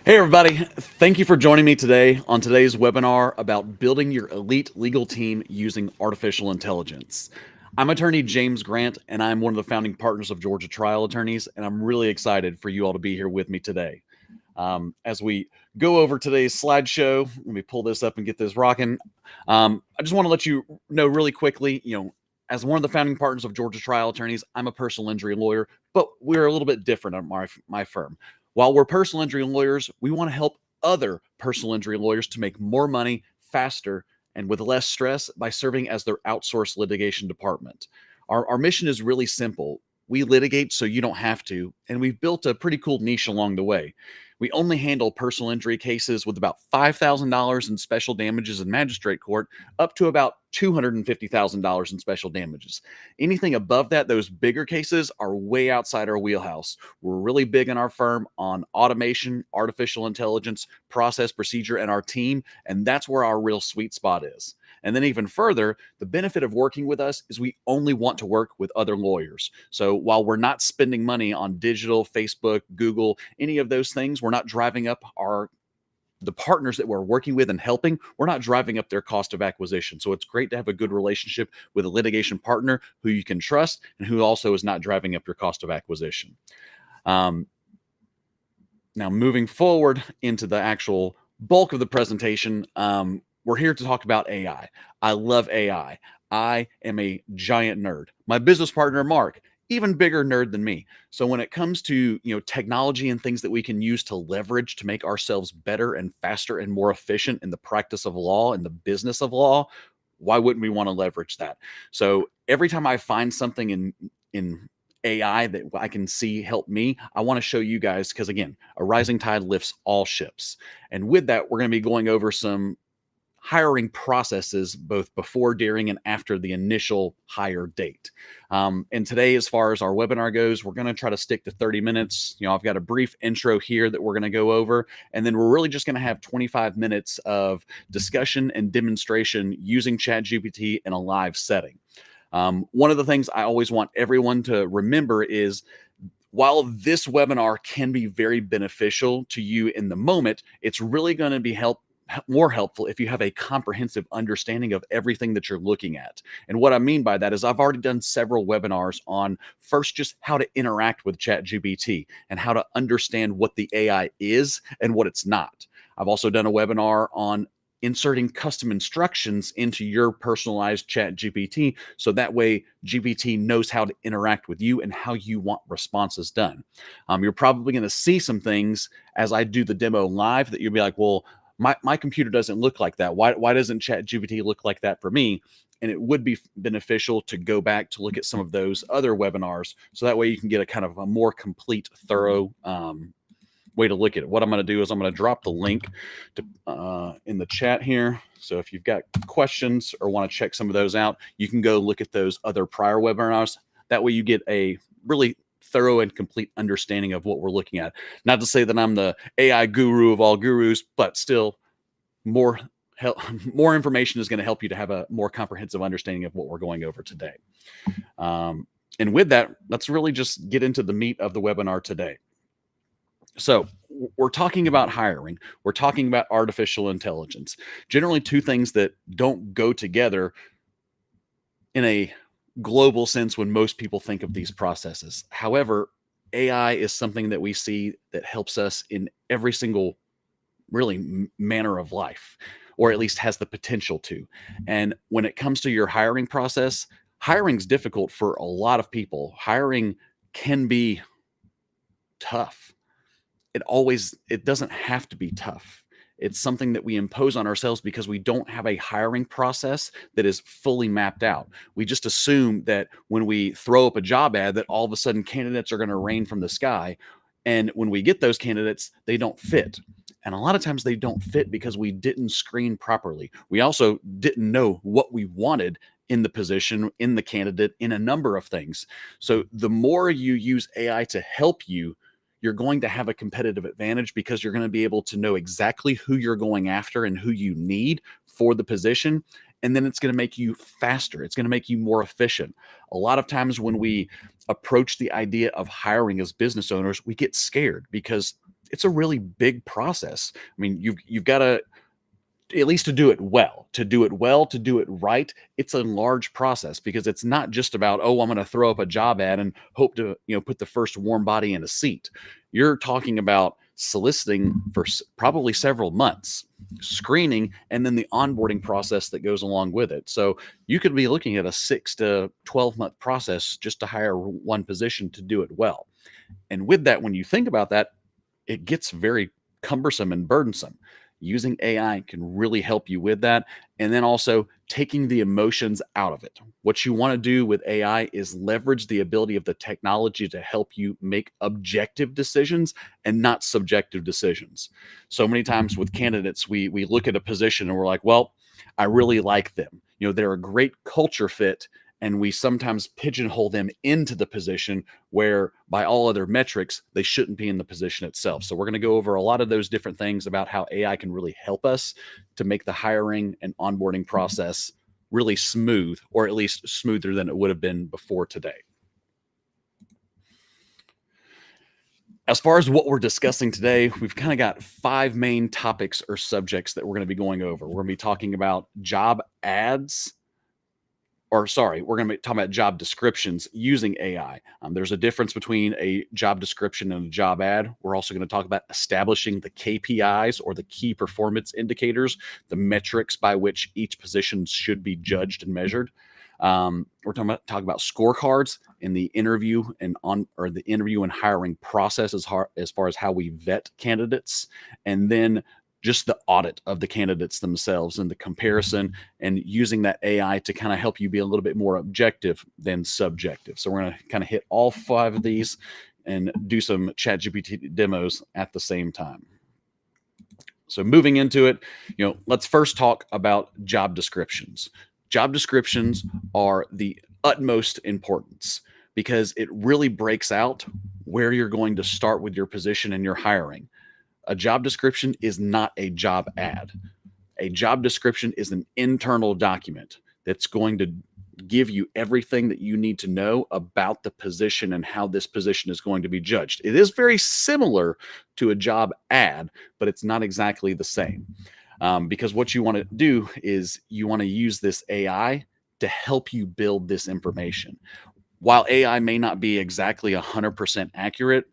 Hey, everybody. Thank you for joining me today on today's webinar about building your elite legal team using artificial intelligence. I'm attorney James Grant, and I'm one of the founding partners of Georgia Trial Attorneys, and I'm really excited for you all to be here with me today. As we go over today's slideshow, let me pull this up and get this rocking. I just want to let you know really quickly, as one of the founding partners of Georgia Trial Attorneys, I'm a personal injury lawyer, but we're a little bit different at my firm. While we're personal injury lawyers, we want to help other personal injury lawyers to make more money faster and with less stress by serving as their outsourced litigation department. Our mission is really simple. We litigate so you don't have to, and we've built a pretty cool niche along the way. We only handle personal injury cases with about $5,000 in special damages in magistrate court, up to about $250,000 in special damages. Anything above that, those bigger cases, are way outside our wheelhouse. We're really big in our firm on automation, artificial intelligence, process, procedure, and our team, and that's where our real sweet spot is. And then even further, the benefit of working with us is we only want to work with other lawyers. So while we're not spending money on digital, Facebook, Google, any of those things, we're not driving up the partners that we're working with and helping, we're not driving up their cost of acquisition. So it's great to have a good relationship with a litigation partner who you can trust and who also is not driving up your cost of acquisition. Now, moving forward into the actual bulk of the presentation, we're here to talk about AI. I love AI. I am a giant nerd. My business partner, Mark, even bigger nerd than me. So when it comes to technology and things that we can use to leverage to make ourselves better and faster and more efficient in the practice of law and the business of law, why wouldn't we want to leverage that? So every time I find something in AI that I can see help me, I want to show you guys, because again, a rising tide lifts all ships. And with that, we're going to be going over some hiring processes both before, during, and after the initial hire date. And today, as far as our webinar goes, we're going to try to stick to 30 minutes. I've got a brief intro here that we're going to go over, and then we're really just going to have 25 minutes of discussion and demonstration using ChatGPT in a live setting. One of the things I always want everyone to remember is, while this webinar can be very beneficial to you in the moment, it's really going to be more helpful if you have a comprehensive understanding of everything that you're looking at. And what I mean by that is I've already done several webinars on first just how to interact with ChatGPT and how to understand what the AI is and what it's not. I've also done a webinar on inserting custom instructions into your personalized ChatGPT, so that way GPT knows how to interact with you and how you want responses done. You're probably going to see some things as I do the demo live that you'll be like, well, my computer doesn't look like that. Why doesn't ChatGPT look like that for me? And it would be beneficial to go back to look at some of those other webinars, so that way you can get a kind of a more complete, thorough way to look at it. What I'm going to do is I'm going to drop the link in the chat here. So if you've got questions or want to check some of those out, you can go look at those other prior webinars. That way you get a really thorough and complete understanding of what we're looking at. Not to say that I'm the AI guru of all gurus, but still more information is going to help you to have a more comprehensive understanding of what we're going over today. And with that, let's really just get into the meat of the webinar today. So we're talking about hiring. We're talking about artificial intelligence. Generally, two things that don't go together in a global sense when most people think of these processes. However, AI is something that we see that helps us in every single really manner of life, or at least has the potential to. And when it comes to your hiring process, hiring's difficult for a lot of people. Hiring can be tough. It doesn't have to be tough. It's something that we impose on ourselves because we don't have a hiring process that is fully mapped out. We just assume that when we throw up a job ad that all of a sudden candidates are going to rain from the sky. And when we get those candidates, they don't fit. And a lot of times they don't fit because we didn't screen properly. We also didn't know what we wanted in the position, in the candidate, in a number of things. So the more you use AI to help you, you're going to have a competitive advantage because you're going to be able to know exactly who you're going after and who you need for the position. And then it's going to make you faster. It's going to make you more efficient. A lot of times when we approach the idea of hiring as business owners, we get scared because it's a really big process. I mean, you've got to, at least to do it well, to do it right, it's a large process because it's not just about, oh, I'm going to throw up a job ad and hope to, put the first warm body in a seat. You're talking about soliciting for probably several months, screening, and then the onboarding process that goes along with it. So you could be looking at a 6 to 12 month process just to hire one position to do it well. And with that, when you think about that, it gets very cumbersome and burdensome. Using AI can really help you with that. And then also taking the emotions out of it. What you want to do with AI is leverage the ability of the technology to help you make objective decisions and not subjective decisions. So many times with candidates, we look at a position and we're like, well, I really like them. They're a great culture fit, and we sometimes pigeonhole them into the position where by all other metrics they shouldn't be in the position itself. So we're going to go over a lot of those different things about how AI can really help us to make the hiring and onboarding process really smooth, or at least smoother than it would have been before today. As far as what we're discussing today, we've kind of got 5 main topics or subjects that we're going to be going over. We're going to be talking about job ads, or sorry, we're going to be talking about job descriptions using AI. There's a difference between a job description and a job ad. We're also going to talk about establishing the KPIs, or the key performance indicators, the metrics by which each position should be judged and measured. We're talking about scorecards in the interview the interview and hiring process as far as how we vet candidates, and then just the audit of the candidates themselves and the comparison, and using that AI to kind of help you be a little bit more objective than subjective. So we're going to kind of hit all 5 of these and do some ChatGPT demos at the same time. So moving into it, let's first talk about job descriptions. Job descriptions are the utmost importance because it really breaks out where you're going to start with your position and your hiring. A job description is not a job ad. A job description is an internal document that's going to give you everything that you need to know about the position and how this position is going to be judged. It is very similar to a job ad, but it's not exactly the same. Because what you want to do is you want to use this AI to help you build this information. While AI may not be exactly 100% accurate,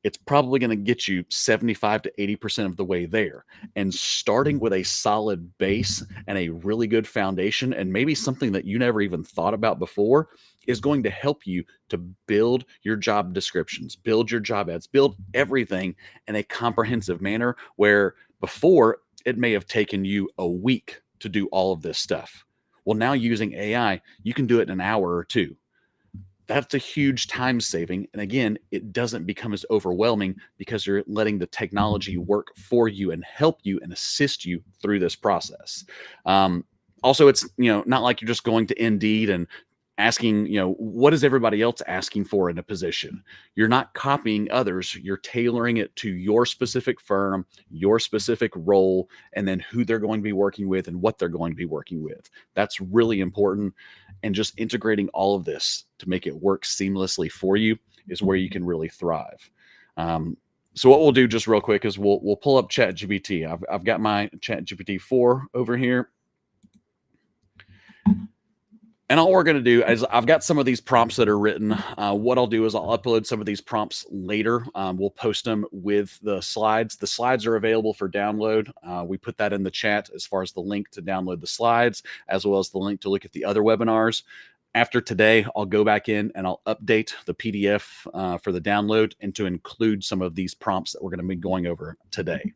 it's probably going to get you 75 to 80% of the way there. And starting with a solid base and a really good foundation, and maybe something that you never even thought about before, is going to help you to build your job descriptions, build your job ads, build everything in a comprehensive manner, where before it may have taken you a week to do all of this stuff. Well, now using AI, you can do it in an hour or 2. That's a huge time saving. And again, it doesn't become as overwhelming because you're letting the technology work for you and help you and assist you through this process. Also, it's not like you're just going to Indeed and asking, what is everybody else asking for in a position? You're not copying others. You're tailoring it to your specific firm, your specific role, and then who they're going to be working with and what they're going to be working with. That's really important. And just integrating all of this to make it work seamlessly for you is where you can really thrive. So what we'll do just real quick is we'll pull up ChatGPT. I've got my ChatGPT 4 over here. And all we're going to do is I've got some of these prompts that are written. What I'll do is I'll upload some of these prompts later. We'll post them with the slides. The slides are available for download. We put that in the chat as far as the link to download the slides, as well as the link to look at the other webinars. After today, I'll go back in and I'll update the PDF for the download and to include some of these prompts that we're going to be going over today.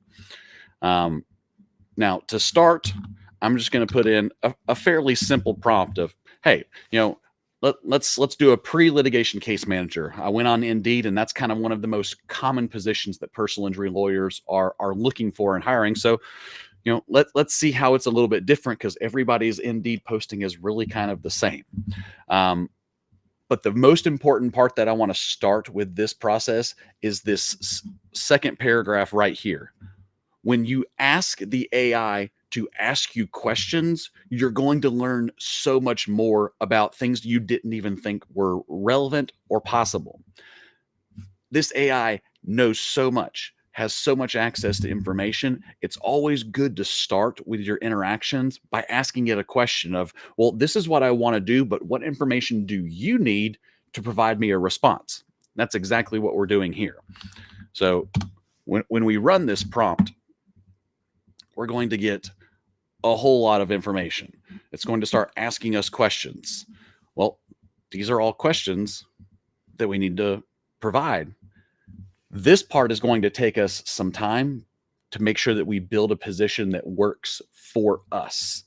Now, to start, I'm just going to put in a fairly simple prompt of, hey, let's do a pre-litigation case manager. I went on Indeed, and that's kind of one of the most common positions that personal injury lawyers are looking for and hiring. So, let's see how it's a little bit different, because everybody's Indeed posting is really kind of the same. But the most important part that I want to start with this process is this second paragraph right here. When you ask the AI to ask you questions, you're going to learn so much more about things you didn't even think were relevant or possible. This AI knows so much. has so much access to information. It's always good to start with your interactions by asking it a question of, well, this is what I want to do, but what information do you need to provide me a response? That's exactly what we're doing here. So when we run this prompt, we're going to get a whole lot of information. It's going to start asking us questions. Well, these are all questions that we need to provide. This part is going to take us some time to make sure that we build a position that works for us,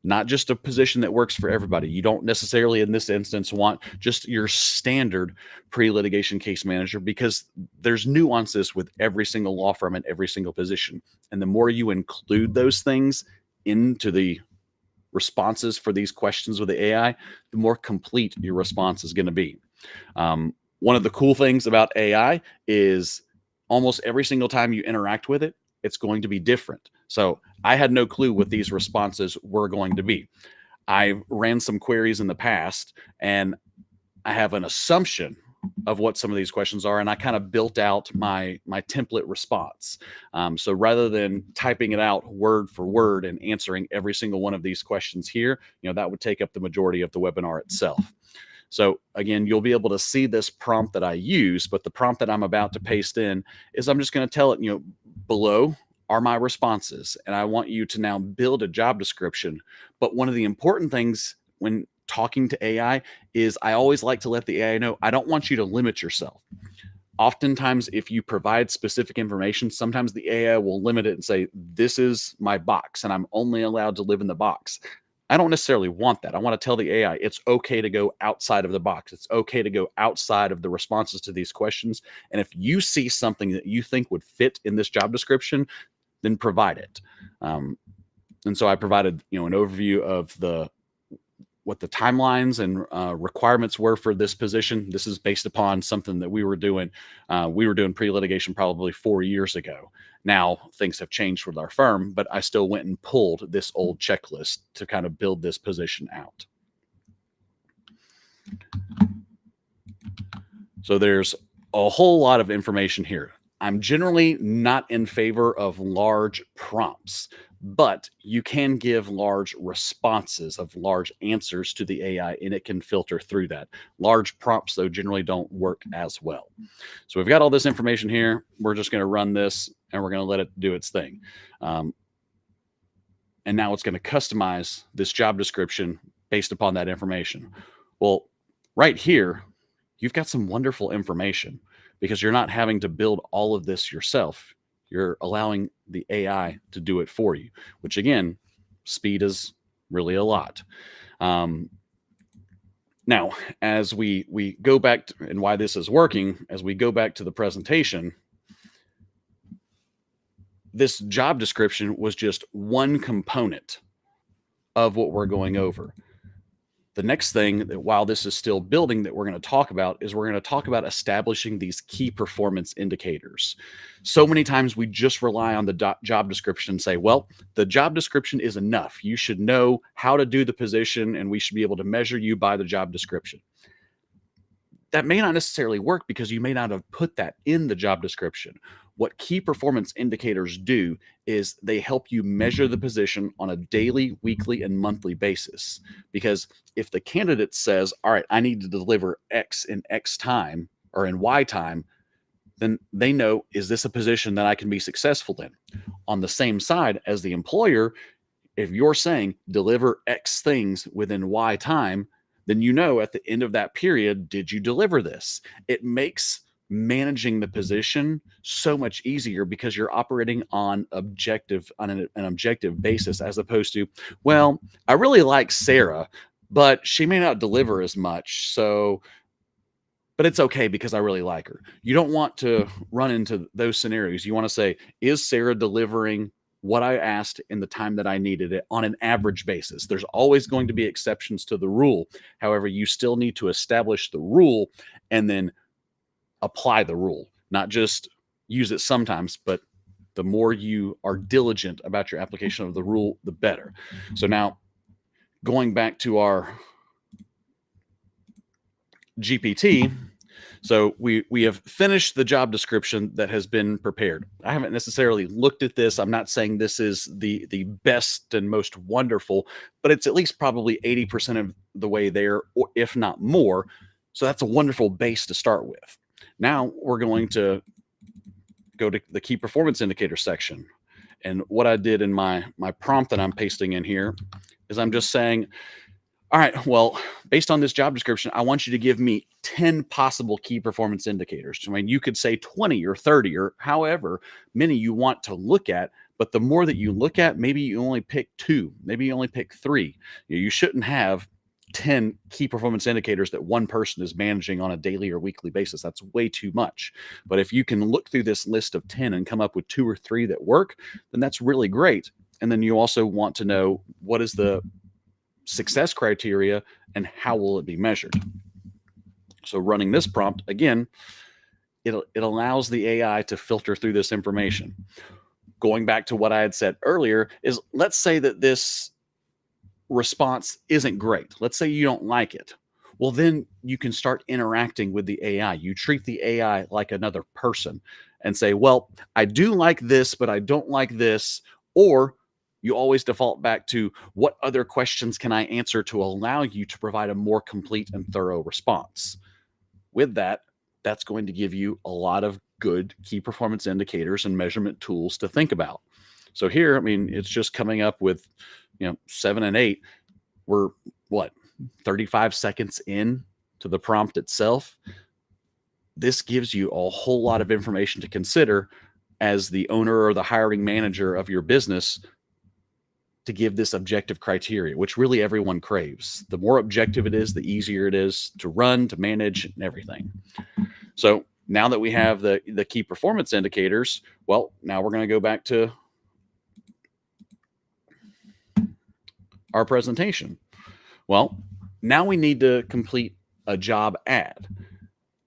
not just a position that works for everybody. You don't necessarily, in this instance, want just your standard pre-litigation case manager, because there's nuances with every single law firm and every single position. And the more you include those things into the responses for these questions with the AI, the more complete your response is going to be. One of the cool things about AI is almost every single time you interact with it, it's going to be different. So I had no clue what these responses were going to be. I ran some queries in the past, and I have an assumption of what some of these questions are, and I kind of built out my template response. So rather than typing it out word for word and answering every single one of these questions here, that would take up the majority of the webinar itself. So again, you'll be able to see this prompt that I use, but the prompt that I'm about to paste in is, I'm just going to tell it, below are my responses, and I want you to now build a job description. But one of the important things when talking to AI is, I always like to let the AI know, I don't want you to limit yourself. Oftentimes, if you provide specific information, sometimes the AI will limit it and say, this is my box, and I'm only allowed to live in the box. I don't necessarily want that. I want to tell the AI it's okay to go outside of the box. It's okay to go outside of the responses to these questions. And if you see something that you think would fit in this job description, then provide it. And so I provided, an overview of what the timelines and requirements were for this position. This is based upon something that we were doing. We were doing pre-litigation probably 4 years ago. Now things have changed with our firm, but I still went and pulled this old checklist to kind of build this position out. So there's a whole lot of information here. I'm generally not in favor of large prompts, but you can give large responses of large answers to the AI, and it can filter through that. Large prompts, though, generally don't work as well. So we've got all this information here. We're just going to run this, and we're going to let it do its thing. And now it's going to customize this job description based upon that information. Well, right here, you've got some wonderful information, because you're not having to build all of this yourself. You're allowing the AI to do it for you, which again, speed is really a lot. Now, as we go back to, and why this is working, as we go back to the presentation, this job description was just one component of what we're going over. The next thing that, while this is still building, that we're going to talk about is, we're going to talk about establishing these key performance indicators. So many times we just rely on the job description and say, well, the job description is enough. You should know how to do the position, and we should be able to measure you by the job description. That may not necessarily work, because you may not have put that in the job description. What key performance indicators do is they help you measure the position on a daily, weekly, and monthly basis. Because if the candidate says, all right, I need to deliver X in X time or in Y time, then they know, is this a position that I can be successful in? On the same side as the employer, if you're saying deliver X things within Y time, then at the end of that period, did you deliver this? It makes managing the position so much easier, because you're operating on an objective basis, as opposed to, well, I really like Sarah, but she may not deliver as much, but it's okay because I really like her. You don't want to run into those scenarios. You want to say, is Sarah delivering what I asked in the time that I needed it on an average basis? There's always going to be exceptions to the rule. However, you still need to establish the rule and then apply the rule, not just use it sometimes, but the more you are diligent about your application of the rule, the better. So now, going back to our GPT, So we have finished the job description that has been prepared. I haven't necessarily looked at this. I'm not saying this is the best and most wonderful, but it's at least probably 80% of the way there, or if not more. So that's a wonderful base to start with. Now we're going to go to the key performance indicator section. And what I did in my prompt that I'm pasting in here is I'm just saying, all right, well, based on this job description, I want you to give me 10 possible key performance indicators. I mean, you could say 20 or 30 or however many you want to look at, but the more that you look at, maybe you only pick 2, maybe you only pick 3. You shouldn't have 10 key performance indicators that one person is managing on a daily or weekly basis. That's way too much. But if you can look through this list of 10 and come up with 2 or 3 that work, then that's really great. And then you also want to know what is the success criteria and how will it be measured. So running this prompt, again, it allows the AI to filter through this information. Going back to what I had said earlier is, let's say that this response isn't great. Let's say you don't like it. Well, then you can start interacting with the AI. You treat the AI like another person and say, well, I do like this, but I don't like this. Or you always default back to, what other questions can I answer to allow you to provide a more complete and thorough response? With that, that's going to give you a lot of good key performance indicators and measurement tools to think about. So here, I mean, it's just coming up with, 7 and 8. We're 35 seconds in to the prompt itself. This gives you a whole lot of information to consider as the owner or the hiring manager of your business, to give this objective criteria, which really everyone craves. The more objective it is, the easier it is to run, to manage, and everything. So now that we have the key performance indicators, well, now we're going to go back to our presentation. Well, now we need to complete a job ad.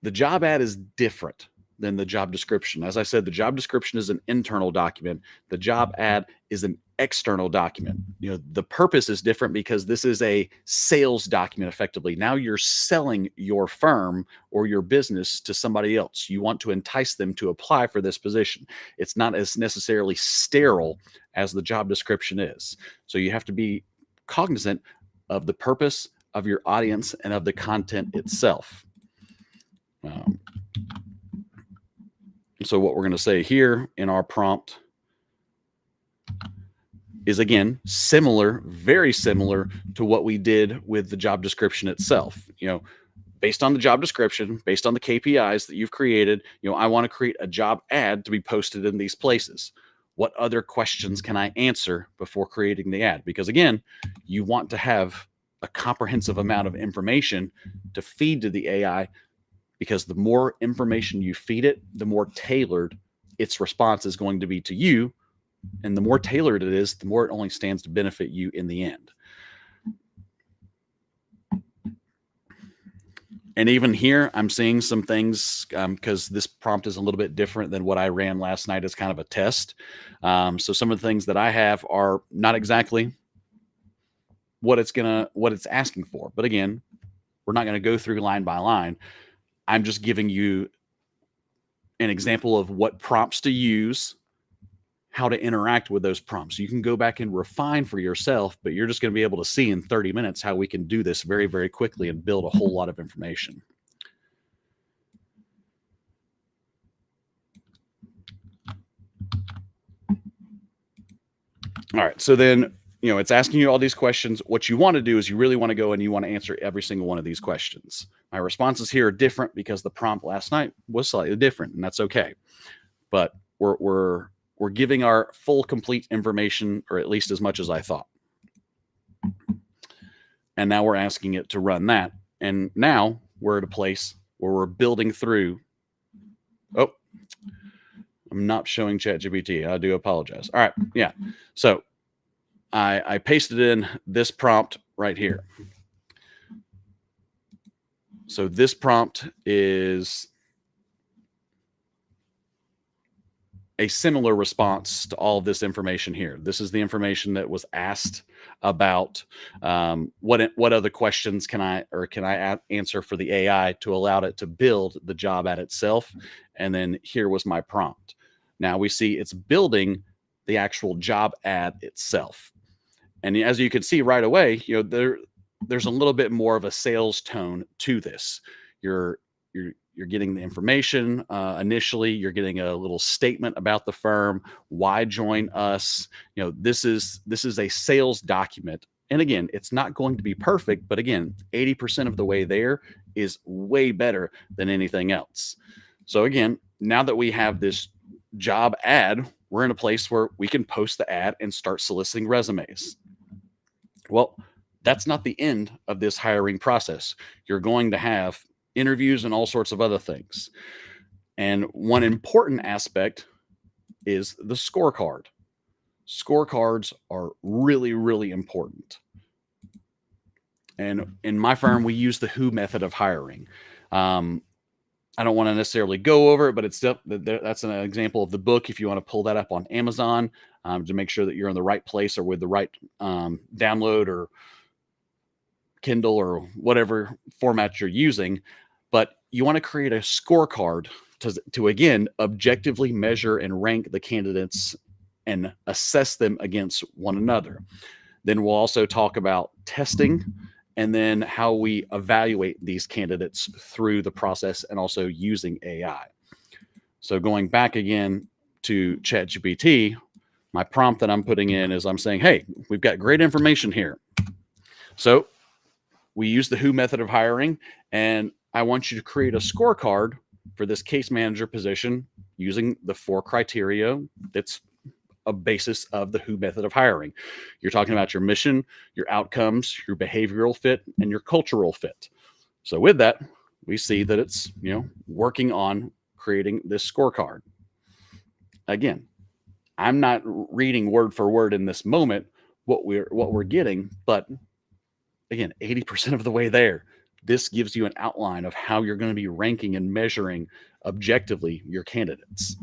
The job ad is different than the job description. As I said, the job description is an internal document. The job ad is an external document. The purpose is different because this is a sales document effectively. Now you're selling your firm or your business to somebody else. You want to entice them to apply for this position. It's not as necessarily sterile as the job description is. So you have to be cognizant of the purpose of your audience and of the content itself. So what we're going to say here in our prompt is, again, similar, very similar to what we did with the job description itself. Based on the job description, based on the KPIs that you've created, I want to create a job ad to be posted in these places. What other questions can I answer before creating the ad? Because again, you want to have a comprehensive amount of information to feed to the AI, because the more information you feed it, the more tailored its response is going to be to you. And the more tailored it is, the more it only stands to benefit you in the end. And even here, I'm seeing some things, because this prompt is a little bit different than what I ran last night as kind of a test. So some of the things that I have are not exactly what it's asking for. But again, we're not going to go through line by line. I'm just giving you an example of what prompts to use, how to interact with those prompts. You can go back and refine for yourself, but you're just going to be able to see in 30 minutes how we can do this very, very quickly and build a whole lot of information. All right. So then, it's asking you all these questions. What you want to do is you really want to go and you want to answer every single one of these questions. My responses here are different because the prompt last night was slightly different, and that's okay. But we're giving our full, complete information, or at least as much as I thought. And now we're asking it to run that. And now we're at a place where we're building through. Oh, I'm not showing ChatGPT. I do apologize. All right. Yeah. So I pasted in this prompt right here. So this prompt is a similar response to all of this information here. This is the information that was asked about what other questions can I answer for the AI to allow it to build the job ad itself. And then here was my prompt. Now we see it's building the actual job ad itself. And as you can see right away, there's a little bit more of a sales tone to this. You're getting the information initially. You're getting a little statement about the firm. Why join us? This is a sales document. And again, it's not going to be perfect, but again, 80% of the way there is way better than anything else. So again, now that we have this job ad, we're in a place where we can post the ad and start soliciting resumes. Well, that's not the end of this hiring process. You're going to have interviews and all sorts of other things. And one important aspect is the scorecard. Scorecards are really, really important. And in my firm, we use the WHO method of hiring. I don't want to necessarily go over it, but that's an example of the book. If you want to pull that up on Amazon to make sure that you're in the right place or with the right download or Kindle or whatever format you're using. But you want to create a scorecard to again, objectively measure and rank the candidates and assess them against one another. Then we'll also talk about testing and then how we evaluate these candidates through the process and also using AI. So going back again to ChatGPT, my prompt that I'm putting in is I'm saying, hey, we've got great information here. So we use the WHO method of hiring, and I want you to create a scorecard for this case manager position using the 4 criteria that's a basis of the WHO method of hiring. You're talking about your mission, your outcomes, your behavioral fit, and your cultural fit. So with that, we see that it's, working on creating this scorecard. Again, I'm not reading word for word in this moment what we're getting, but again, 80% of the way there. This gives you an outline of how you're going to be ranking and measuring objectively your candidates.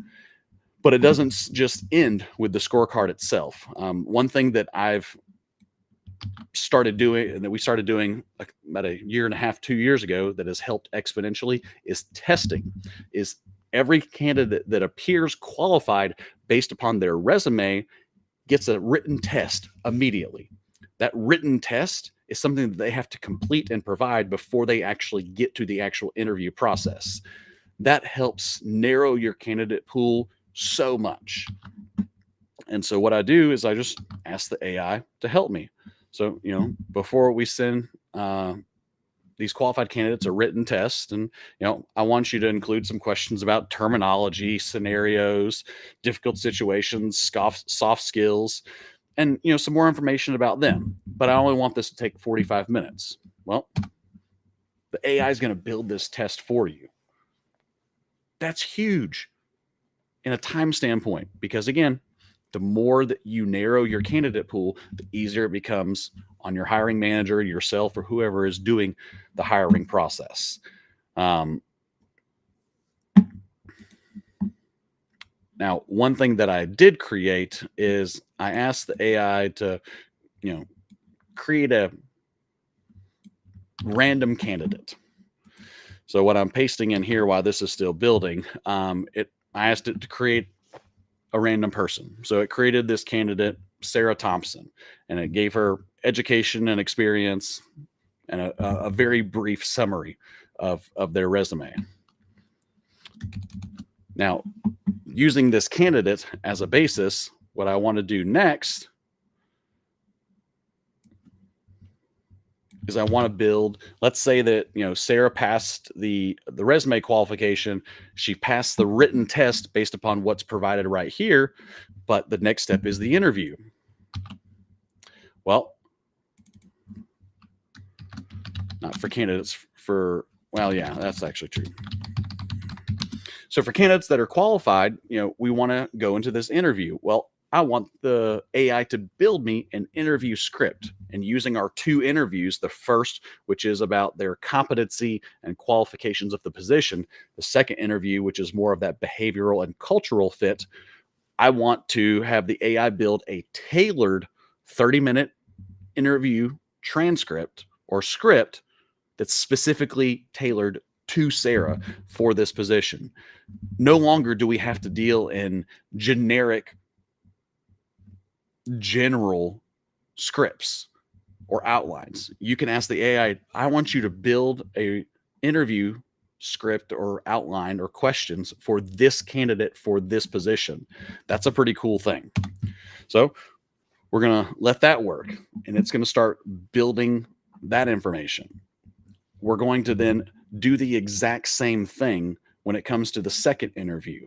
But it doesn't just end with the scorecard itself. One thing that I've started doing, and that we started doing about a year and a half, 2 years ago, that has helped exponentially, is testing. Is every candidate that appears qualified based upon their resume gets a written test immediately. That written test is something that they have to complete and provide before they actually get to the actual interview process. That helps narrow your candidate pool so much. And so what I do is I just ask the AI to help me. So, before we send these qualified candidates a written test, and, I want you to include some questions about terminology, scenarios, difficult situations, soft skills, and, some more information about them. But I only want this to take 45 minutes. Well, the AI is going to build this test for you. That's huge in a time standpoint, because again, the more that you narrow your candidate pool, the easier it becomes on your hiring manager, yourself, or whoever is doing the hiring process. Now, one thing that I did create is I asked the AI to, create a random candidate. So what I'm pasting in here while this is still building, I asked it to create a random person. So it created this candidate, Sarah Thompson, and it gave her education and experience and a very brief summary of their resume. Now, using this candidate as a basis, what I want to do next is I want to build, let's say that, Sarah passed the resume qualification. She passed the written test based upon what's provided right here. But the next step is the interview. Well, not for candidates well, yeah, that's actually true. So for candidates that are qualified, we want to go into this interview. Well, I want the AI to build me an interview script, and using our 2 interviews, the first, which is about their competency and qualifications of the position, the second interview, which is more of that behavioral and cultural fit, I want to have the AI build a tailored 30-minute interview transcript or script that's specifically tailored to Sarah for this position. No longer do we have to deal in generic, general scripts or outlines. You can ask the I want you to build a interview script or outline or questions for this candidate for this position. That's a pretty cool thing. So we're going to let that work, and it's going to start building that information. We're going to then do the exact same thing when it comes to the second interview.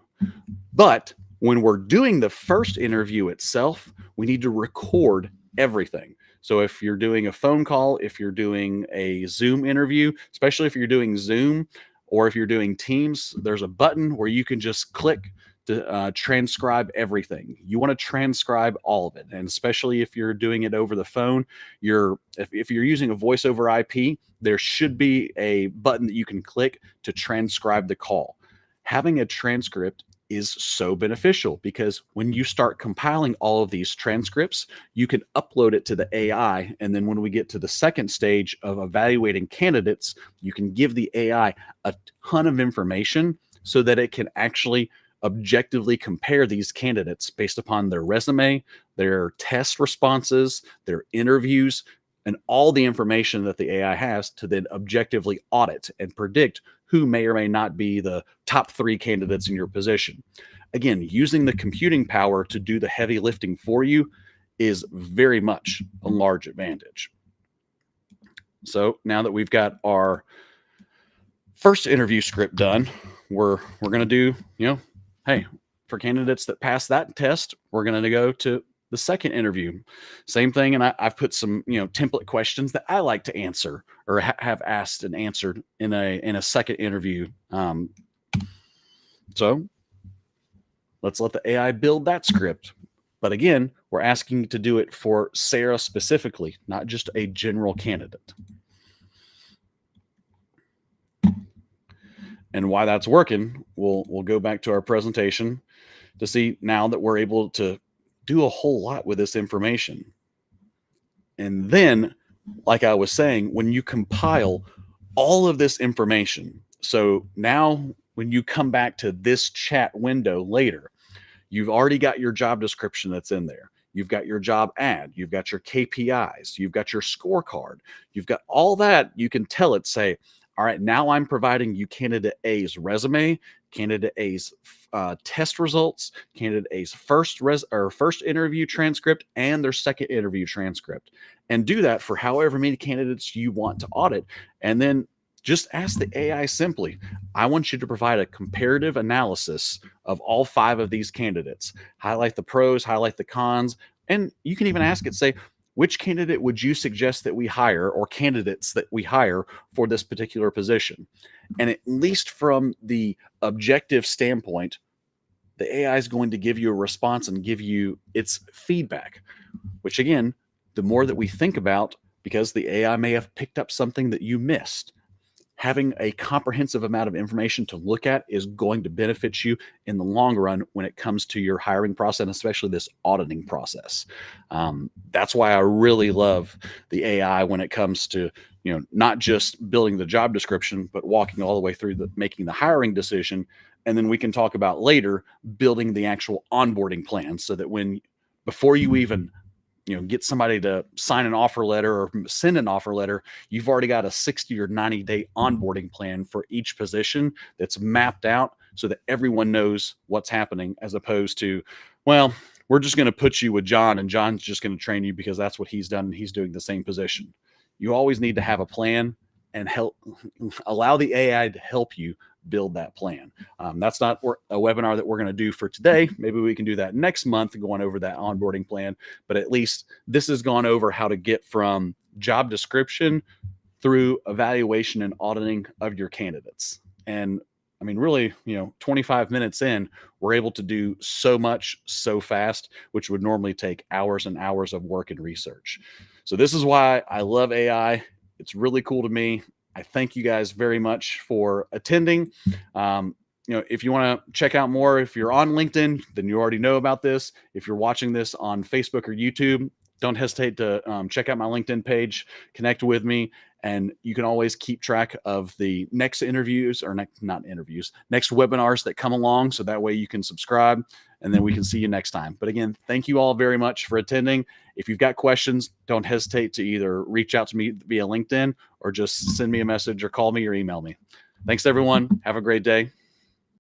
But when we're doing the first interview itself, we need to record everything. So if you're doing a phone call, if you're doing a Zoom interview, especially if you're doing Zoom or if you're doing Teams, there's a button where you can just click to transcribe everything. You want to transcribe all of it. And especially if you're doing it over the phone, if you're using a voice over IP, there should be a button that you can click to transcribe the call. Having a transcript is so beneficial because when you start compiling all of these transcripts, you can upload it to the AI. And then when we get to the second stage of evaluating candidates, you can give the AI a ton of information so that it can actually objectively compare these candidates based upon their resume, their test responses, their interviews, and all the information that the AI has to then objectively audit and predict who may or may not be the top 3 candidates in your position. Again, using the computing power to do the heavy lifting for you is very much a large advantage. So now that we've got our first interview script done, we're going to do, hey, for candidates that pass that test, we're going to go to the second interview. Same thing. And I've put some, template questions that I like to answer or have asked and answered in a second interview. So let's let the AI build that script. But again, we're asking to do it for Sarah specifically, not just a general candidate. And why that's working, we'll go back to our presentation to see now that we're able to do a whole lot with this information. And then, like I was saying, when you compile all of this information, so now when you come back to this chat window later, you've already got your job description that's in there. You've got your job ad, you've got your KPIs, you've got your scorecard, you've got all that. You can tell it, say, all right, now I'm providing you candidate A's resume, candidate A's test results, candidate A's first interview transcript, and their second interview transcript. And do that for however many candidates you want to audit. And then just ask the AI simply, I want you to provide a comparative analysis of all 5 of these candidates. Highlight the pros, highlight the cons, and you can even ask it, say, which candidate would you suggest that we hire or candidates that we hire for this particular position? And at least from the objective standpoint, the AI is going to give you a response and give you its feedback, which again, the more that we think about, because the AI may have picked up something that you missed, having a comprehensive amount of information to look at is going to benefit you in the long run when it comes to your hiring process, especially this auditing process. That's why I really love the AI when it comes to, not just building the job description, but walking all the way through making the hiring decision. And then we can talk about later building the actual onboarding plan so that before you even get somebody to sign an offer letter or send an offer letter, you've already got a 60 or 90-day onboarding plan for each position that's mapped out so that everyone knows what's happening, as opposed to, well, we're just going to put you with John and John's just going to train you because that's what he's done and he's doing the same position. You always need to have a plan and allow the AI to help you build that plan. That's not a webinar that we're going to do for today. Maybe we can do that next month, going over that onboarding plan. But at least this has gone over how to get from job description through evaluation and auditing of your candidates. And I mean, really, 25 minutes in, we're able to do so much so fast, which would normally take hours and hours of work and research. So this is why I love AI. It's really cool to me. I thank you guys very much for attending. if you want to check out more, if you're on LinkedIn, then you already know about this. If you're watching this on Facebook or YouTube, don't hesitate to check out my LinkedIn page, connect with me, and you can always keep track of the next interviews or not interviews, next webinars that come along. So that way you can subscribe, and then we can see you next time. But again, thank you all very much for attending. If you've got questions, don't hesitate to either reach out to me via LinkedIn or just send me a message or call me or email me. Thanks, everyone. Have a great day.